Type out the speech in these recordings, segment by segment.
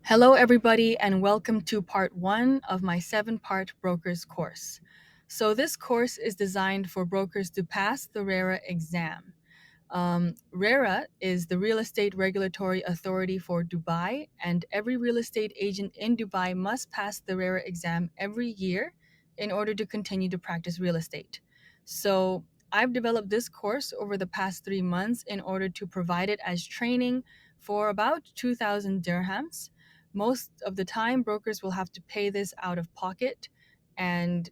Hello, everybody, and welcome to part one of my 7-part brokers course. So, this course is designed for brokers to pass the Rera exam. Rera is the real estate regulatory authority for Dubai, and every real estate agent in Dubai must pass the Rera exam every year in order to continue to practice real estate. So, I've developed this course over the past 3 months in order to provide it as training for about 2,000 dirhams. Most of the time, brokers will have to pay this out of pocket. And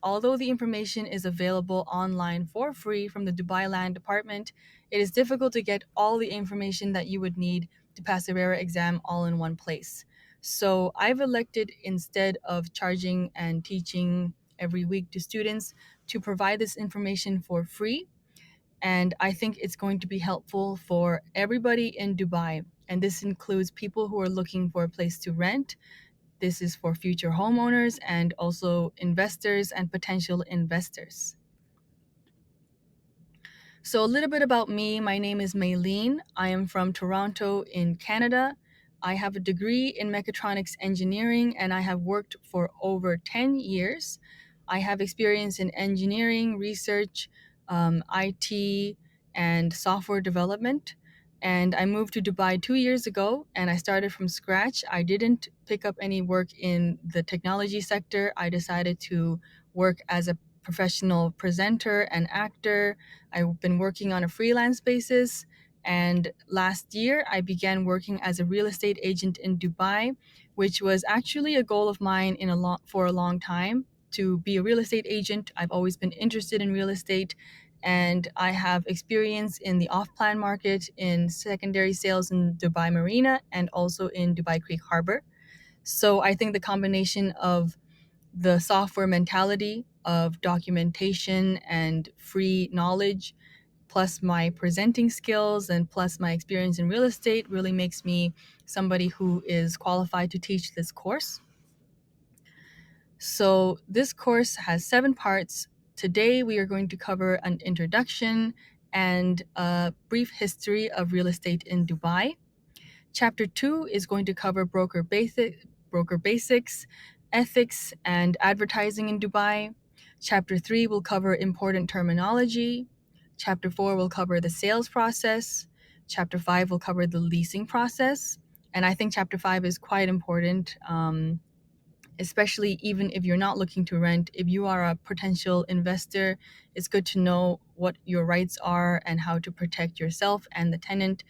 although the information is available online for free from the Dubai Land Department, it is difficult to get all the information that you would need to pass the RERA exam all in one place. So I've elected, instead of charging and teaching every week to students, to provide this information for free. And I think it's going to be helpful for everybody in Dubai. And this includes people who are looking for a place to rent. This is for future homeowners and also investors and potential investors. So, a little bit about me. My name is Maylene. I am from Toronto in Canada. I have a degree in mechatronics engineering and I have worked for over 10 years. I have experience in engineering, research, IT, and software development. And I moved to Dubai 2 years ago and I started from scratch. I didn't pick up any work in the technology sector. I decided to work as a professional presenter and actor. I've been working on a freelance basis. And last year, I began working as a real estate agent in Dubai, which was actually a goal of mine for a long time to be a real estate agent. I've always been interested in real estate, and I have experience in the off-plan market, in secondary sales in Dubai Marina, and also in Dubai Creek Harbor. So I think the combination of the software mentality of documentation and free knowledge, plus my presenting skills and plus my experience in real estate, really makes me somebody who is qualified to teach this course. So, this course has 7 parts. Today, we are going to cover an introduction and a brief history of real estate in Dubai. Chapter 2 is going to cover broker basics, ethics, and advertising in Dubai. Chapter 3 will cover important terminology. Chapter 4 will cover the sales process. Chapter 5 will cover the leasing process. And I think Chapter 5 is quite important, especially even if you're not looking to rent. If you are a potential investor, it's good to know what your rights are and how to protect yourself and the tenant.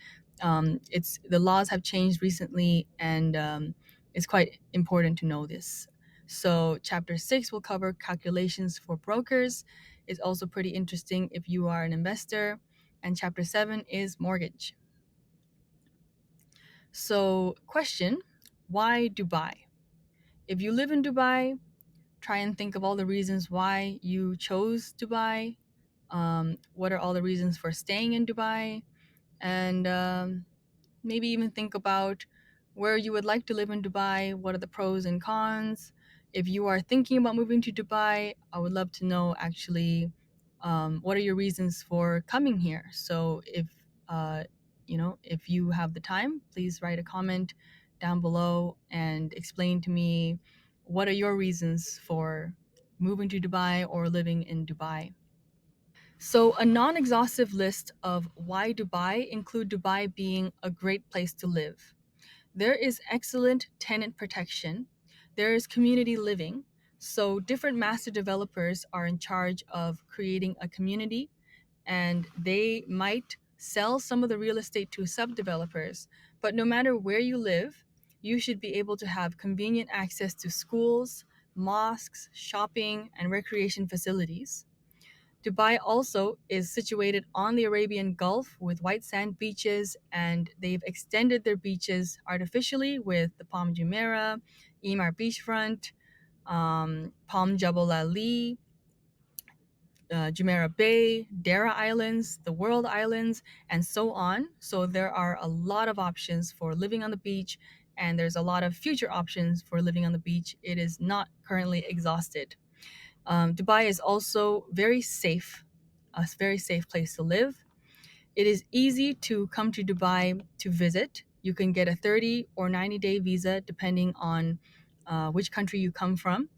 It's the laws have changed recently, and it's quite important to know this. So chapter 6 will cover calculations for brokers. It's also pretty interesting if you are an investor. And chapter 7 is mortgage. So, question: why Dubai? If you live in Dubai, try and think of all the reasons why you chose Dubai. What are all the reasons for staying in Dubai? And maybe even think about where you would like to live in Dubai. What are the pros and cons? If you are thinking about moving to Dubai, I would love to know actually what are your reasons for coming here. So uh, if you have the time, please write a comment down below and explain to me what are your reasons for moving to Dubai or living in Dubai. So, a non exhaustive list of why Dubai include Dubai being a great place to live. There is excellent tenant protection, there is community living. So, different master developers are in charge of creating a community, and they might sell some of the real estate to sub developers. But no matter where you live, you should be able to have convenient access to schools, mosques, shopping, and recreation facilities. Dubai also is situated on the Arabian Gulf with white sand beaches, and they've extended their beaches artificially with the Palm Jumeirah, Emaar Beachfront, Palm Jebal Ali, Jumeirah Bay, Dara Islands, the World Islands, and so on. So there are a lot of options for living on the beach, and there's a lot of future options for living on the beach. It is not currently exhausted. Dubai is also very safe, a very safe place to live. It is easy to come to Dubai to visit. You can get a 30 or 90-day visa depending on which country you come from.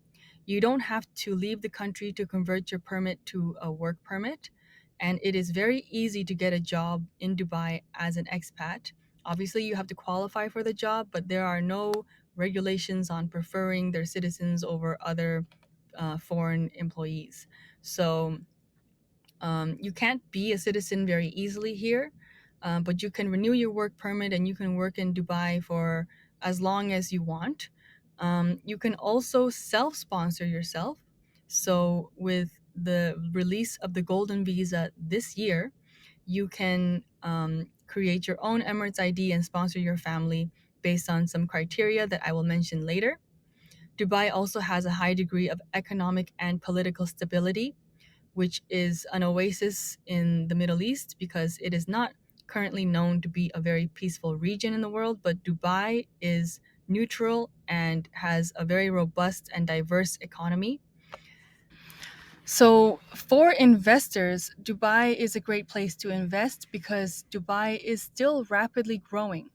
You don't have to leave the country to convert your permit to a work permit. And it is very easy to get a job in Dubai as an expat. Obviously, you have to qualify for the job, but there are no regulations on preferring their citizens over other foreign employees. So you can't be a citizen very easily here, but you can renew your work permit and you can work in Dubai for as long as you want. You can also self sponsor yourself. So, with the release of the Golden Visa this year, you can create your own Emirates ID and sponsor your family based on some criteria that I will mention later. Dubai also has a high degree of economic and political stability, which is an oasis in the Middle East because it is not currently known to be a very peaceful region in the world, but Dubai is neutral and has a very robust and diverse economy. So, for investors, Dubai is a great place to invest because Dubai is still rapidly growing.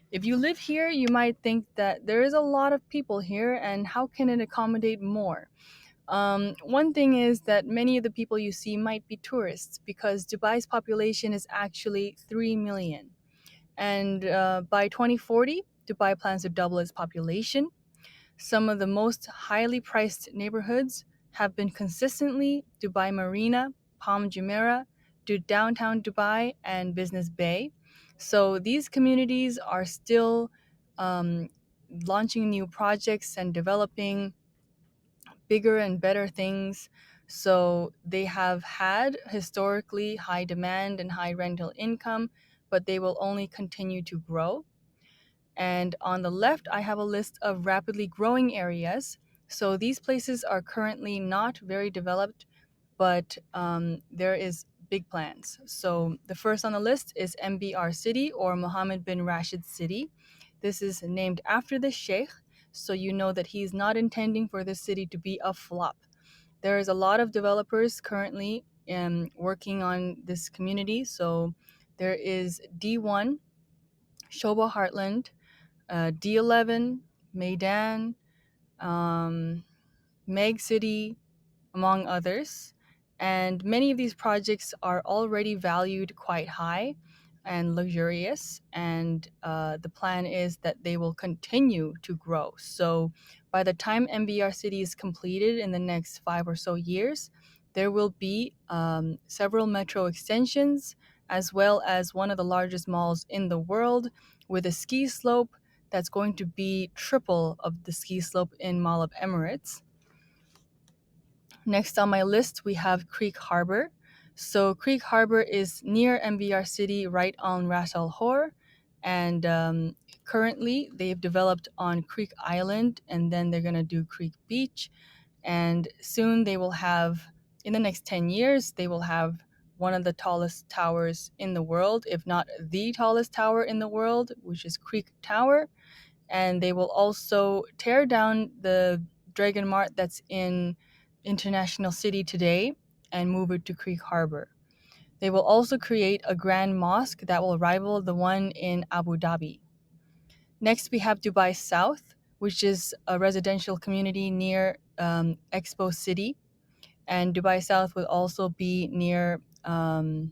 If you live here, you might think that there is a lot of people here and how can it accommodate more? One thing is that many of the people you see might be tourists because Dubai's population is actually 3 million. And by 2040, Dubai plans to double its population. Some of the most highly priced neighborhoods have been consistently Dubai Marina, Palm Jumeirah, downtown Dubai, and Business Bay. So these communities are still um, launching new projects and developing bigger and better things. So they have had historically high demand and high rental income, but they will only continue to grow. And on the left, I have a list of rapidly growing areas. So these places are currently not very developed, but there is big plans. So the first on the list is MBR City, or Mohammed bin Rashid City. This is named after the Sheikh, so you know that he's not intending for this city to be a flop. There is a lot of developers currently working on this community. So there is D1, Shoba Heartland, D11, Maidan, Meg City, among others. And many of these projects are already valued quite high and luxurious. And the plan is that they will continue to grow. So by the time MBR City is completed in the next 5 or so years, there will be several metro extensions, as well as one of the largest malls in the world with a ski slope that's going to be triple of the ski slope in Mall of Emirates. Next on my list, we have Creek Harbor. So Creek Harbor is near MBR City, right on Ras Al Hor. And currently, they've developed on Creek Island, and then they're going to do Creek Beach. And soon they will have, in the next 10 years, they will have one of the tallest towers in the world, if not the tallest tower in the world, which is Creek Tower. And they will also tear down the Dragon Mart that's in International City today and move it to Creek Harbor. They will also create a grand mosque that will rival the one in Abu Dhabi. Next, we have Dubai South, which is a residential community near Expo City. And Dubai South will also be near the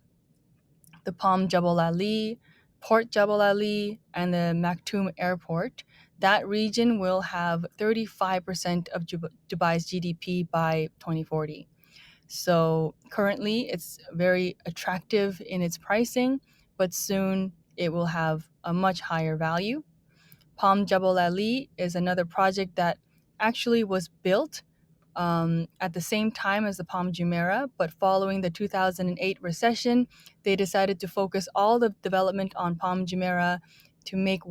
Palm Jebal Ali, Port Jebal Ali, and the Maktoum Airport. That region will have 35% of Dubai's GDP by 2040. So currently it's very attractive in its pricing, but soon it will have a much higher value. Palm Jebel Ali is another project that actually was built at the same time as the Palm Jumeirah, but following the 2008 recession, they decided to focus all the development on Palm Jumeirah to make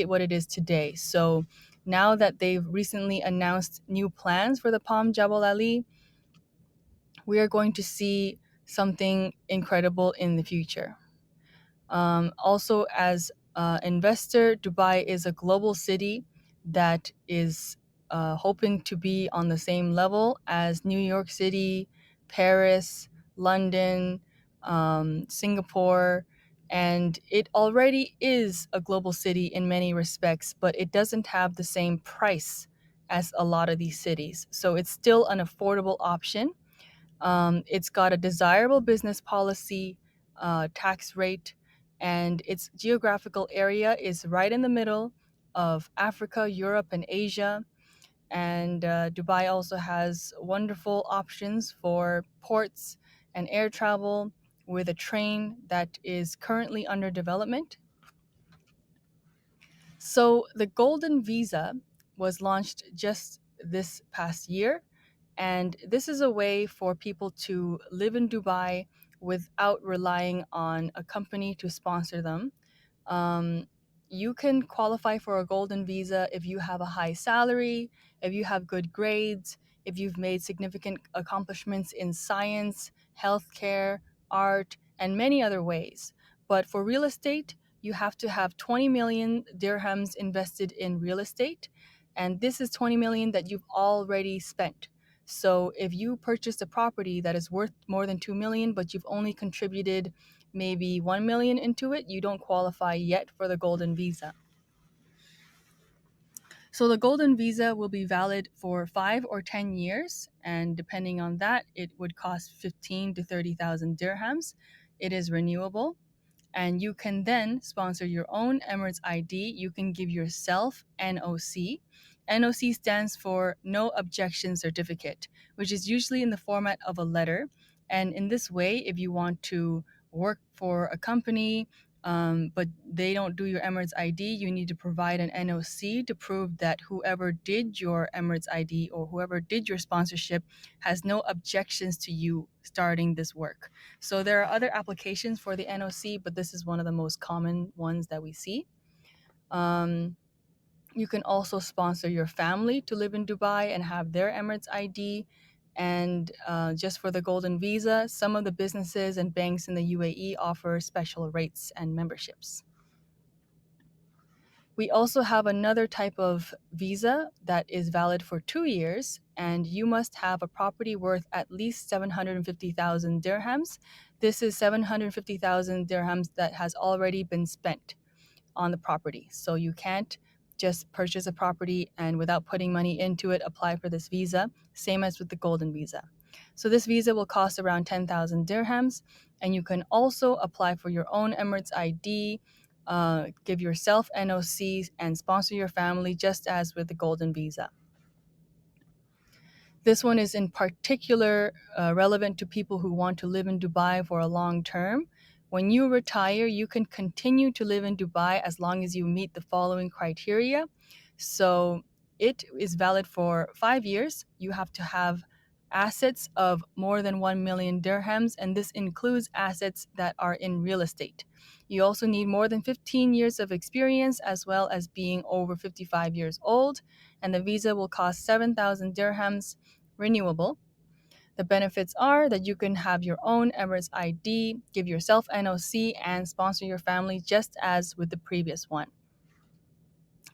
it what it is today. So now that they've recently announced new plans for the Palm Jebel Ali, we are going to see something incredible in the future. Also, as an investor, Dubai is a global city that is hoping to be on the same level as New York City, Paris, London, Singapore, And it already is a global city in many respects, but it doesn't have the same price as a lot of these cities. So it's still an affordable option. It's got a desirable business policy, tax rate, and its geographical area is right in the middle of Africa, Europe, and Asia. And Dubai also has wonderful options for ports and air travel with a train that is currently under development. So the Golden Visa was launched just this past year, and this is a way for people to live in Dubai without relying on a company to sponsor them. Um, you can qualify for a golden visa if you have a high salary, if you have good grades, if you've made significant accomplishments in science, healthcare, art, and many other ways. But for real estate, you have to have 20 million dirhams invested in real estate. And this is 20 million that you've already spent. So if you purchased a property that is worth more than 2 million, but you've only contributed maybe 1 million into it, you don't qualify yet for the golden visa. So the golden visa will be valid for 5 or 10 years, and depending on that, it would cost 15 to 30,000 dirhams. It is renewable, and you can then sponsor your own Emirates ID. You can give yourself NOC. NOC stands for No Objection Certificate, which is usually in the format of a letter. And in this way, if you want to work for a company, but they don't do your Emirates ID, you need to provide an NOC to prove that whoever did your Emirates ID or whoever did your sponsorship has no objections to you starting this work. So there are other applications for the NOC, but this is one of the most common ones that we see. Um, you can also sponsor your family to live in Dubai and have their Emirates ID. And just for the golden visa, some of the businesses and banks in the UAE offer special rates and memberships. We also have another type of visa that is valid for 2 years, and you must have a property worth at least 750,000 dirhams. This is 750,000 dirhams that has already been spent on the property. So you can't just purchase a property and without putting money into it, apply for this visa, same as with the golden visa. So this visa will cost around 10,000 dirhams, and you can also apply for your own Emirates ID, give yourself NOCs, and sponsor your family just as with the golden visa. This one is in particular relevant to people who want to live in Dubai for a long term. When you retire, you can continue to live in Dubai as long as you meet the following criteria. So it is valid for 5 years. You have to have assets of more than 1 million dirhams, and this includes assets that are in real estate. You also need more than 15 years of experience as well as being over 55 years old, and the visa will cost 7,000 dirhams, renewable. The benefits are that you can have your own Emirates ID, give yourself NOC, and sponsor your family just as with the previous one.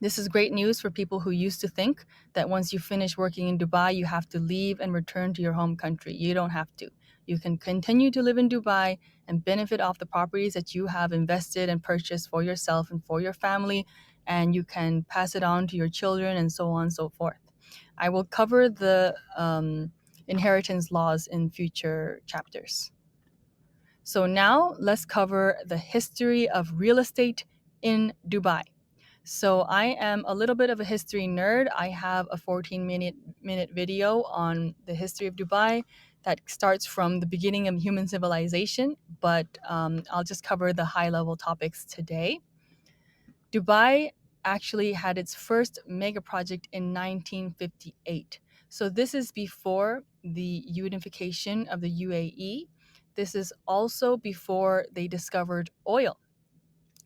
This is great news for people who used to think that once you finish working in Dubai, you have to leave and return to your home country. You don't have to. You can continue to live in Dubai and benefit off the properties that you have invested and purchased for yourself and for your family, and you can pass it on to your children and so on and so forth. I will cover the inheritance laws in future chapters. So now let's cover the history of real estate in Dubai. So I am a little bit of a history nerd. I have a 14-minute video on the history of Dubai that starts from the beginning of human civilization, but I'll just cover the high-level topics today. Dubai actually had its first mega project in 1958. So this is before the unification of the UAE. This is also before they discovered oil.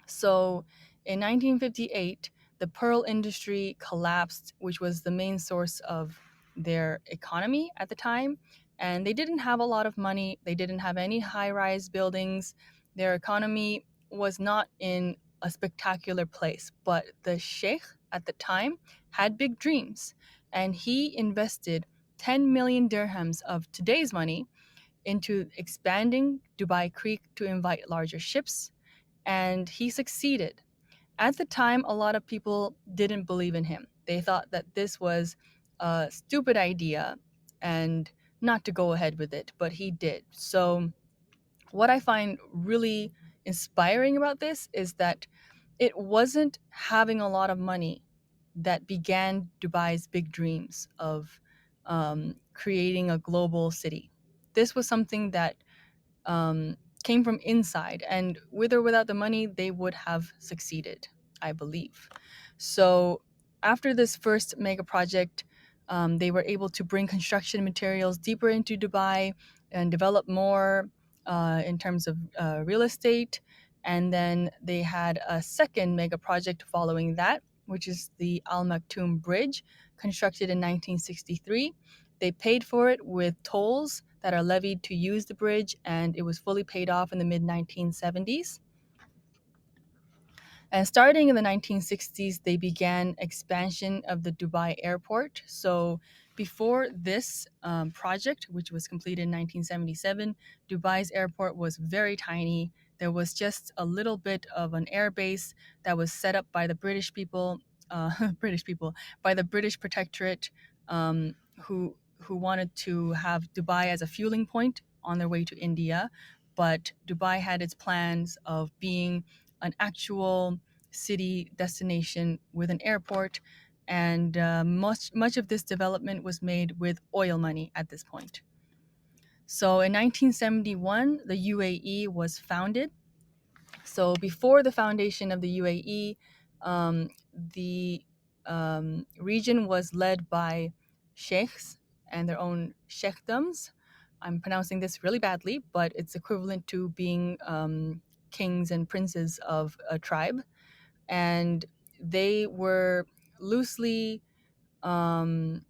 So in 1958, the pearl industry collapsed, which was the main source of their economy at the time. And they didn't have a lot of money. They didn't have any high rise buildings. Their economy was not in a spectacular place. But the sheikh at the time had big dreams. And he invested 10 million dirhams of today's money into expanding Dubai Creek to invite larger ships, and he succeeded. At the time, a lot of people didn't believe in him. They thought that this was a stupid idea and not to go ahead with it, but he did. So, what I find really inspiring about this is that it wasn't having a lot of money that began Dubai's big dreams of creating a global city. This was something that um, came from inside, and with or without the money, they would have succeeded, I believe. So, after this first mega project, they were able to bring construction materials deeper into Dubai and develop more in terms of real estate. And then they had a second mega project following that, which is the Al Maktoum Bridge, constructed in 1963. They paid for it with tolls that are levied to use the bridge, and it was fully paid off in the mid 1970s. And starting in the 1960s, they began expansion of the Dubai airport. So before this project, which was completed in 1977, Dubai's airport was very tiny. There was just a little bit of an air base that was set up by the British people, British people, by the British Protectorate, who wanted to have Dubai as a fueling point on their way to India. But Dubai had its plans of being an actual city destination with an airport, and much of this development was made with oil money at this point. So in 1971, the UAE was founded. So before the foundation of the UAE, the region was led by sheikhs and their own sheikhdoms. I'm pronouncing this really badly, but it's equivalent to being kings and princes of a tribe. And they were loosely um,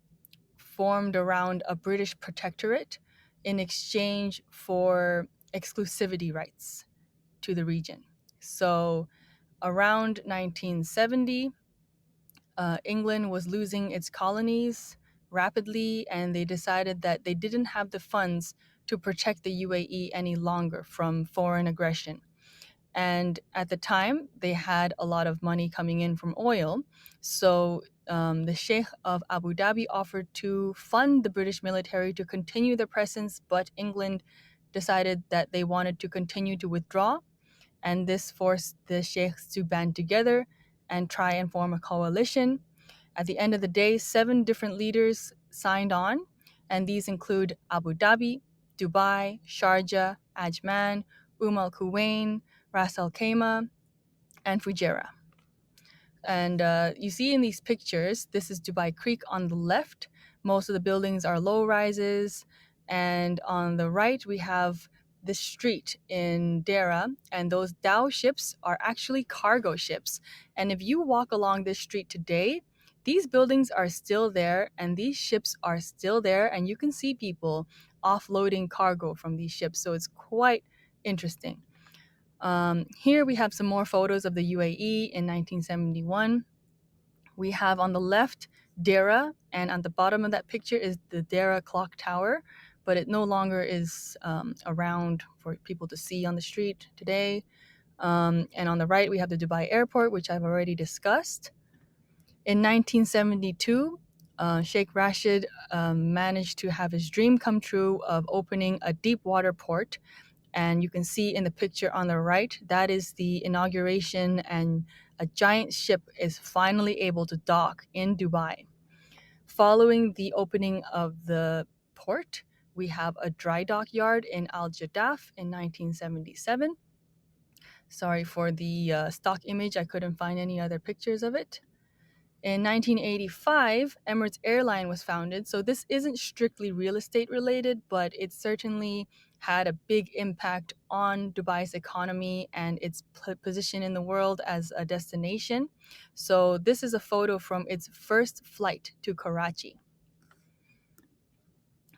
formed around a British protectorate in exchange for exclusivity rights to the region. So around 1970, England was losing its colonies rapidly, and they decided that they didn't have the funds to protect the UAE any longer from foreign aggression. And at the time, they had a lot of money coming in from oil. So the Sheikh of Abu Dhabi offered to fund the British military to continue their presence, but England decided that they wanted to continue to withdraw. And this forced the sheikhs to band together and try and form a coalition. At the end of the day, 7 different leaders signed on, and these include Abu Dhabi, Dubai, Sharjah, Ajman, Al Kuwain, Ras Al Khaimah, and Fujairah. And you see in these pictures, this is Dubai Creek on the left. Most of the buildings are low rises. And on the right, we have the street in Rera. And those dhow ships are actually cargo ships. And if you walk along this street today, these buildings are still there and these ships are still there. And you can see people offloading cargo from these ships. So it's quite interesting. Here we have some more photos of the UAE in 1971. We have on the left Rera, and on the bottom of that picture is the Rera clock tower, but it no longer is around for people to see on the street today. And on the right, we have the Dubai airport, which I've already discussed. In 1972, Sheikh Rashid managed to have his dream come true of opening a deep water port. And you can see in the picture on the right, that is the inauguration, and a giant ship is finally able to dock in Dubai. Following the opening of the port, we have a dry dock yard in Al Jaddaf in 1977. Sorry for the stock image, I couldn't find any other pictures of it. In 1985, Emirates Airline was founded. So this isn't strictly real estate related, but it certainly had a big impact on Dubai's economy and its position in the world as a destination. So this is a photo from its first flight to Karachi.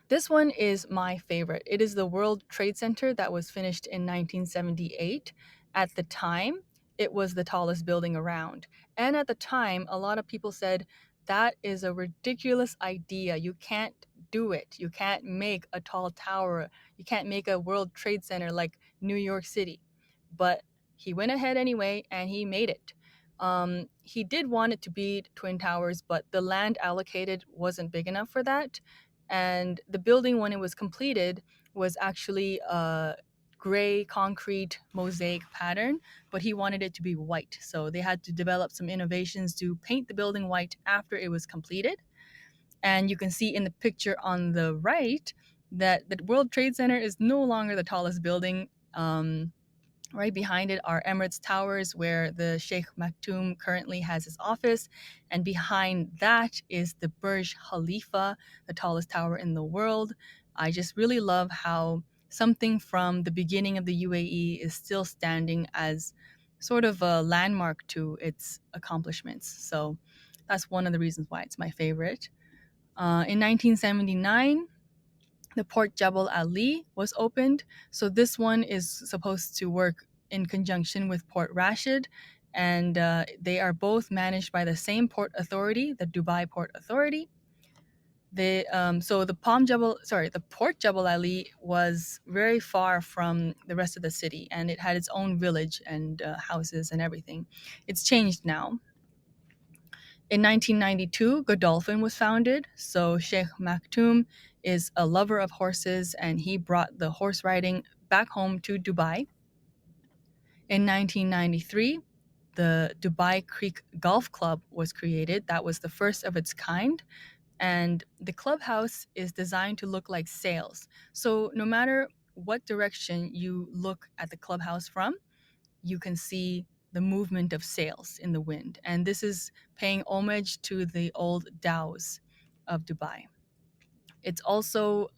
This one is my favorite. It is the World Trade Center that was finished in 1978. At the time, it was the tallest building around. And at the time, a lot of people said, that is a ridiculous idea. You can't do it. You can't make a tall tower. You can't make a World Trade Center like New York City. But he went ahead anyway and he made it. He did want it to be Twin Towers, but the land allocated wasn't big enough for that. And the building, when it was completed, was actually a gray concrete mosaic pattern, but he wanted it to be white. So they had to develop some innovations to paint the building white after it was completed. And you can see in the picture on the right that the World Trade Center is no longer the tallest building. Right behind it are Emirates Towers, where the Sheikh Maktoum currently has his office. And behind that is the Burj Khalifa, the tallest tower in the world. I just really love how something from the beginning of the UAE is still standing as sort of a landmark to its accomplishments. So that's one of the reasons why it's my favorite. In 1979, the Port Jebal Ali was opened. So this one is supposed to work in conjunction with Port Rashid, and they are both managed by the same port authority, the Dubai Port Authority. The Port Jebel Ali was very far from the rest of the city, and it had its own village and houses and everything. It's changed now. In 1992, Godolphin was founded. So Sheikh Maktoum is a lover of horses, and he brought the horse riding back home to Dubai. In 1993, the Dubai Creek Golf Club was created. That was the first of its kind. And the clubhouse is designed to look like sails. So no matter what direction you look at the clubhouse from, you can see the movement of sails in the wind. And this is paying homage to the old dhows of Dubai. It's also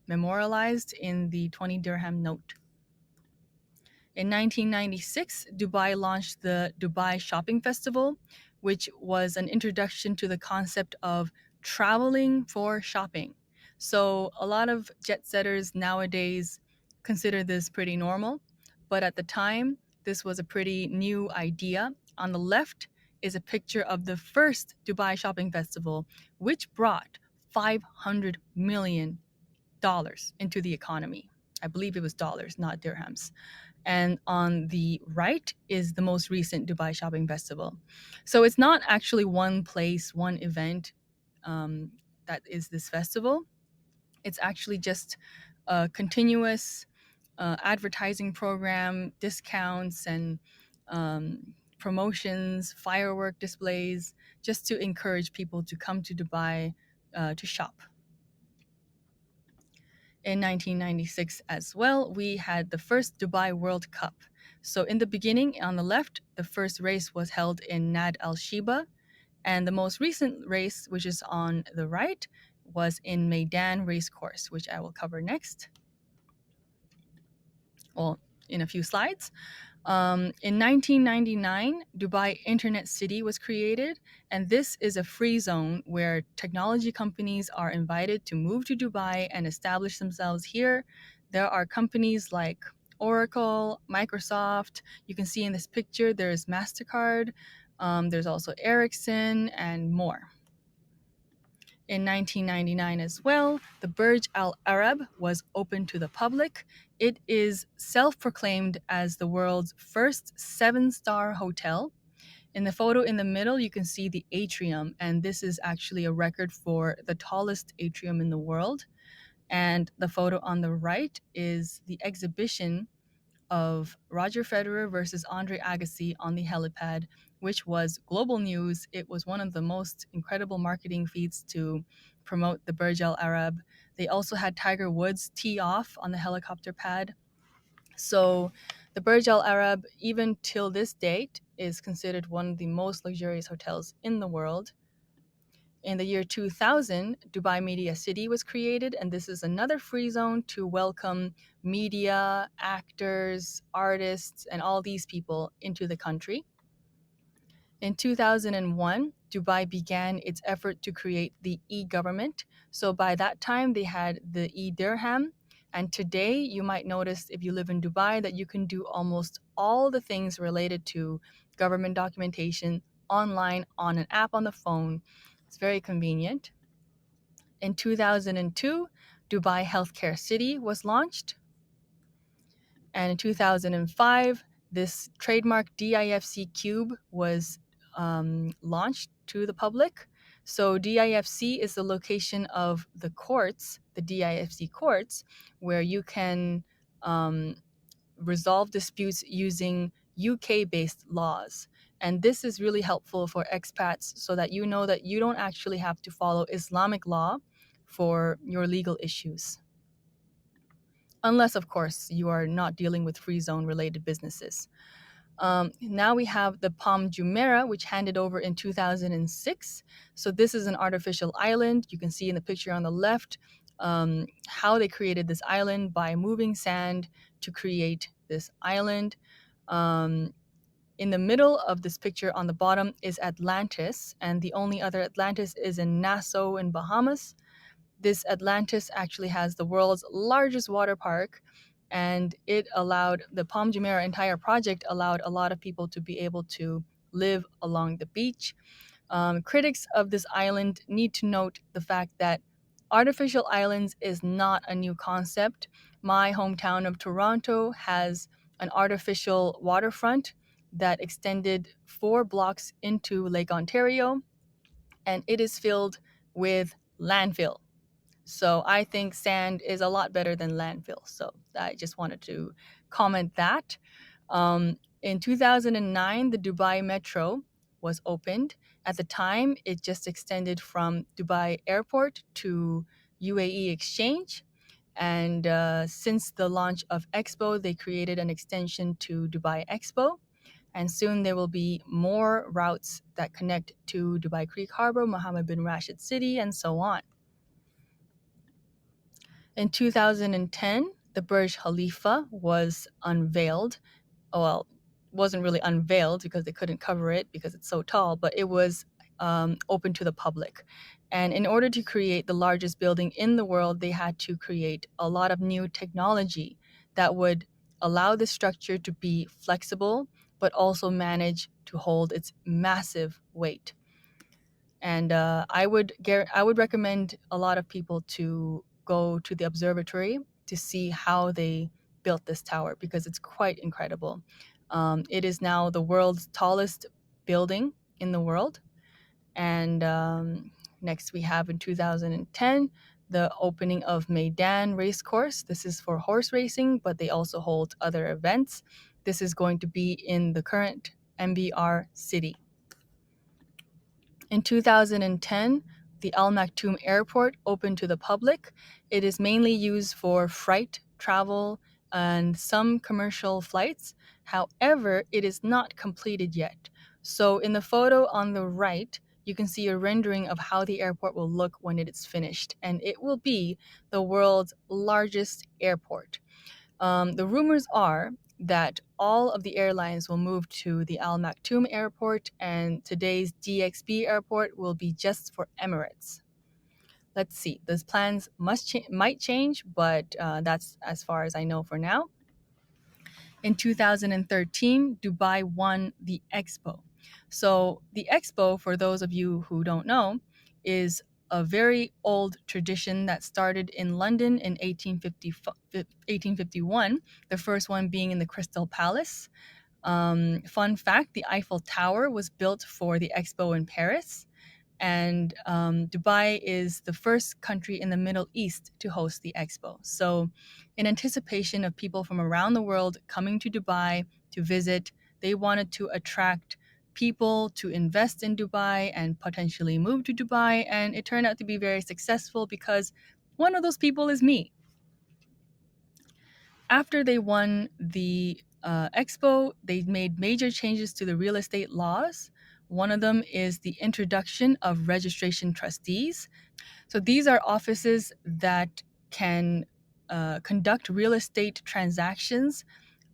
memorialized in the 20 dirham note. In 1996, Dubai launched the Dubai Shopping Festival, which was an introduction to the concept of traveling for shopping. So a lot of jet setters nowadays consider this pretty normal, but at the time, this was a pretty new idea. On the left is a picture of the first Dubai Shopping Festival, which brought $500 million into the economy. I believe it was dollars, not dirhams. And on the right is the most recent Dubai Shopping Festival. So it's not actually one place, one event that is this festival. It's actually just a continuous advertising program, discounts, and promotions, firework displays, just to encourage people to come to Dubai to shop. In 1996 as well, we had the first Dubai World Cup. So in the beginning, on the left, the first race was held in Nad Al Shiba, and the most recent race, which is on the right, was in Meydan Racecourse, which I will cover next. Well, in a few slides. In 1999, Dubai Internet City was created, and this is a free zone where technology companies are invited to move to Dubai and establish themselves here. There are companies like Oracle, Microsoft. You can see in this picture there's MasterCard, there's also Ericsson, and more. In 1999 as well, the Burj Al Arab was open to the public. It is self-proclaimed as the world's first 7-star hotel. In the photo in the middle, you can see the atrium, and this is actually a record for the tallest atrium in the world. And the photo on the right is the exhibition of Roger Federer versus Andre Agassi on the helipad, which was global news. It was one of the most incredible marketing feats to promote the Burj Al Arab. They also had Tiger Woods tee off on the helicopter pad. So the Burj Al Arab, even till this date, is considered one of the most luxurious hotels in the world. In the year 2000, Dubai Media City was created, and this is another free zone to welcome media, actors, artists, and all these people into the country. In 2001, Dubai began its effort to create the eGovernment. So by that time, they had the e-dirham. And today, you might notice if you live in Dubai that you can do almost all the things related to government documentation online on an app on the phone. It's very convenient. In 2002, Dubai Healthcare City was launched. And in 2005, this trademark DIFC cube was launched to the public. So DIFC is the location of the courts, the DIFC courts, where you can resolve disputes using UK-based laws. And this is really helpful for expats so that you know that you don't actually have to follow Islamic law for your legal issues. Unless, of course, you are not dealing with free zone related businesses. Now we have the Palm Jumeirah, which handed over in 2006. So this is an artificial island. You can see in the picture on the left how they created this island by moving sand to create this island. In the middle of this picture on the bottom is Atlantis, and the only other Atlantis is in Nassau in Bahamas. This Atlantis actually has the world's largest water park, and it allowed the Palm Jumeirah entire project allowed a lot of people to be able to live along the beach. Critics of this island need to note the fact that artificial islands is not a new concept. My hometown of Toronto has an artificial waterfront that extended 4 blocks into Lake Ontario, and it is filled with landfill. So I think sand is a lot better than landfill. So I just wanted to comment that. In 2009, the Dubai Metro was opened. At the time, it just extended from Dubai Airport to UAE Exchange. And since the launch of Expo, they created an extension to Dubai Expo. And soon there will be more routes that connect to Dubai Creek Harbor, Mohammed bin Rashid City, and so on. In 2010, the Burj Khalifa was unveiled. Well, wasn't really unveiled because they couldn't cover it because it's so tall, but it was open to the public. And in order to create the largest building in the world, they had to create a lot of new technology that would allow the structure to be flexible, but also manage to hold its massive weight. And I would recommend a lot of people to go to the observatory to see how they built this tower because it's quite incredible. It is now the world's tallest building in the world. And next we have in 2010 the opening of Meydan Racecourse. This is for horse racing, but they also hold other events. This is going to be in the current MBR city. In 2010, the Al Maktoum Airport opened to the public. It is mainly used for freight travel and some commercial flights. However, it is not completed yet. So in the photo on the right, you can see a rendering of how the airport will look when it is finished, and it will be the world's largest airport. The rumors are that all of the airlines will move to the Al Maktoum Airport, and today's DXB Airport will be just for Emirates. Let's see. Those plans might change, but that's as far as I know for now. In 2013, Dubai won the Expo. So the Expo, for those of you who don't know, is a very old tradition that started in London in 1851, the first one being in the Crystal Palace. Fun fact, the Eiffel Tower was built for the Expo in Paris. And Dubai is the first country in the Middle East to host the Expo. So, in anticipation of people from around the world coming to Dubai to visit, they wanted to attract people to invest in Dubai and potentially move to Dubai. And it turned out to be very successful because one of those people is me. After they won the Expo, they made major changes to the real estate laws. One of them is the introduction of registration trustees. So these are offices that can conduct real estate transactions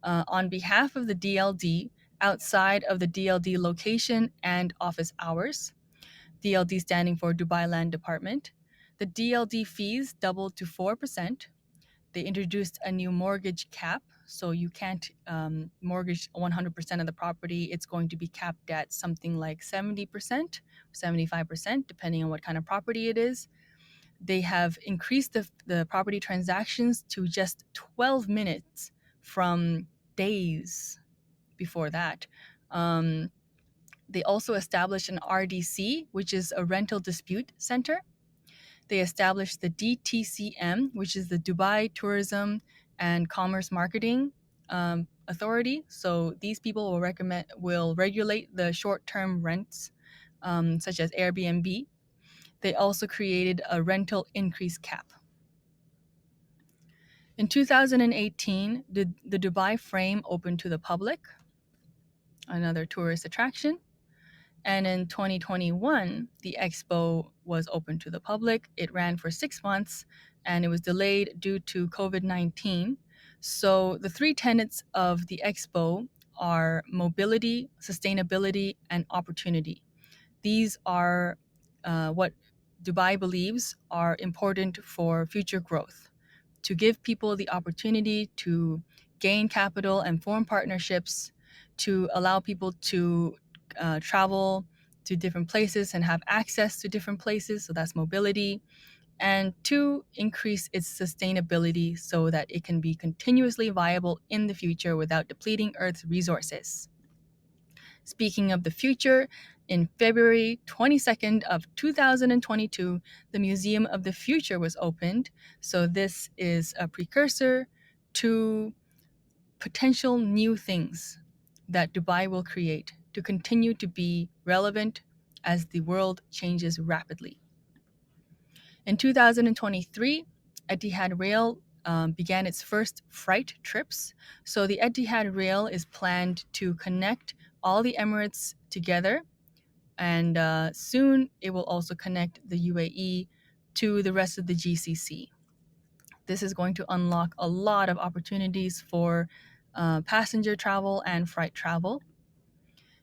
on behalf of the DLD outside of the DLD location and office hours. DLD standing for Dubai Land Department. The DLD fees doubled to 4%. They introduced a new mortgage cap, so you can't mortgage 100% of the property. It's going to be capped at something like 70%, 75%, depending on what kind of property it is. They have increased the property transactions to just 12 minutes from days. before that. They also established an RDC, which is a rental dispute center. They established the DTCM, which is the Dubai Tourism and Commerce Marketing Authority. So these people will regulate the short-term rents, such as Airbnb. They also created a rental increase cap. In 2018, the Dubai Frame opened to the public, another tourist attraction. And in 2021, the Expo was open to the public. It ran for 6 months and it was delayed due to COVID-19. So the three tenets of the Expo are mobility, sustainability, and opportunity. These are what Dubai believes are important for future growth, to give people the opportunity to gain capital and form partnerships, to allow people to travel to different places and have access to different places. So that's mobility. And to increase its sustainability so that it can be continuously viable in the future without depleting Earth's resources. Speaking of the future, in February 22nd of 2022, the Museum of the Future was opened. So this is a precursor to potential new things that Dubai will create to continue to be relevant as the world changes rapidly. In 2023, Etihad Rail began its first freight trips. So the Etihad Rail is planned to connect all the Emirates together, and soon it will also connect the UAE to the rest of the GCC. This is going to unlock a lot of opportunities for passenger travel and freight travel.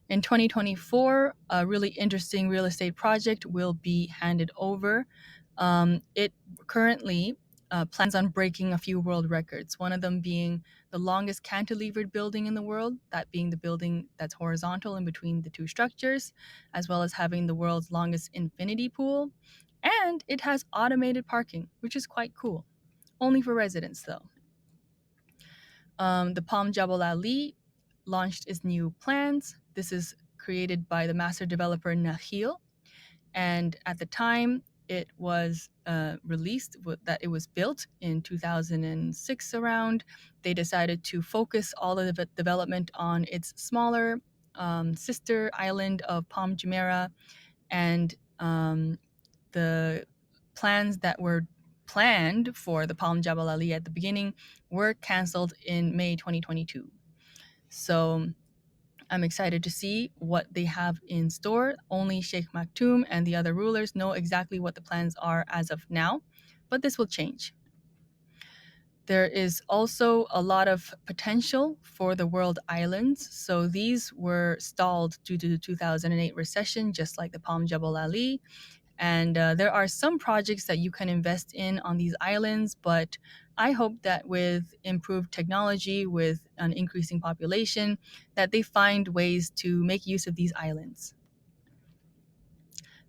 In 2024, a really interesting real estate project will be handed over. It currently plans on breaking a few world records, one of them being the longest cantilevered building in the world, that being the building that's horizontal in between the two structures, as well as having the world's longest infinity pool. And it has automated parking, which is quite cool. Only for residents, though. The Palm Jebal Ali launched its new plans. This is created by the master developer Nakhil. And at the time it was released, that it was built in 2006 around, they decided to focus all of the development on its smaller sister island of Palm Jumeirah, and the plans that were planned for the Palm Jebel Ali at the beginning were canceled in May 2022. So I'm excited to see what they have in store. Only Sheikh Maktoum and the other rulers know exactly what the plans are as of now, but this will change. There is also a lot of potential for the world islands. So these were stalled due to the 2008 recession, just like the Palm Jebel Ali. And there are some projects that you can invest in on these islands, but I hope that with improved technology, with an increasing population, that they find ways to make use of these islands.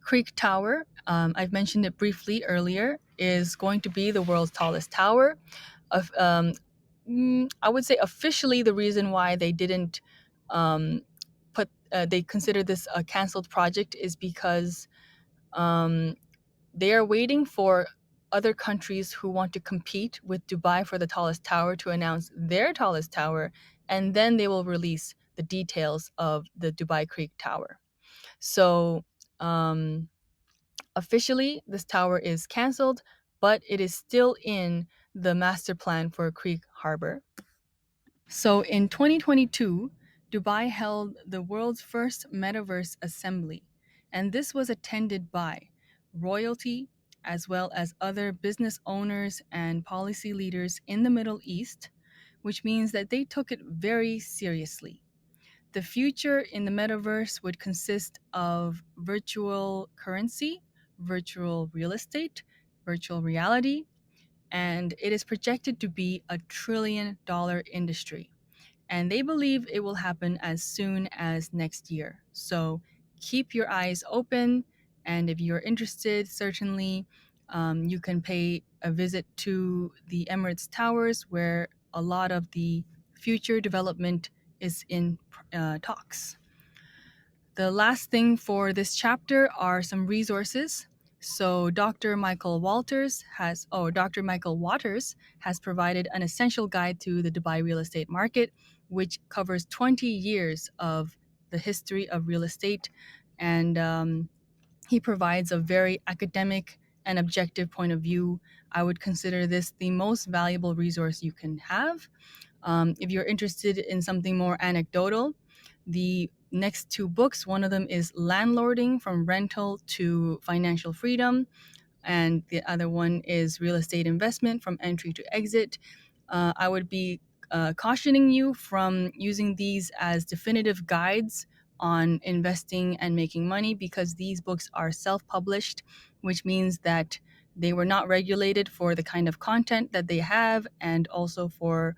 Creek Tower, I've mentioned it briefly earlier, is going to be the world's tallest tower. I would say officially the reason why they didn't they consider this a canceled project is because they are waiting for other countries who want to compete with Dubai for the tallest tower to announce their tallest tower, and then they will release the details of the Dubai Creek Tower. So officially, this tower is canceled, but it is still in the master plan for Creek Harbor. So in 2022, Dubai held the world's first Metaverse assembly, and this was attended by royalty as well as other business owners and policy leaders in the Middle East, which means that they took it very seriously. The future in the Metaverse would consist of virtual currency, virtual real estate, virtual reality, and it is projected to be a $1 trillion industry. And they believe it will happen as soon as next year. So keep your eyes open. And if you're interested, certainly you can pay a visit to the Emirates Towers, where a lot of the future development is in talks. The last thing for this chapter are some resources. So Dr. Michael Waters has provided an essential guide to the Dubai real estate market, which covers 20 years of the history of real estate, and he provides a very academic and objective point of view. I would consider this the most valuable resource you can have. If you're interested in something more anecdotal, the next two books, one of them is Landlording from Rental to Financial Freedom, and the other one is Real Estate Investment from Entry to Exit. I would be cautioning you from using these as definitive guides on investing and making money, because these books are self-published, which means that they were not regulated for the kind of content that they have, and also for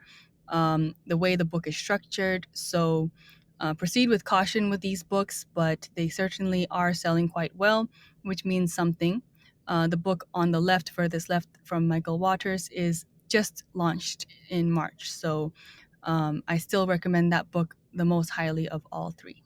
the way the book is structured. So proceed with caution with these books, but they certainly are selling quite well, which means something. The book on the left, furthest left, from Michael Waters, is just launched in March. So I still recommend that book the most highly of all three.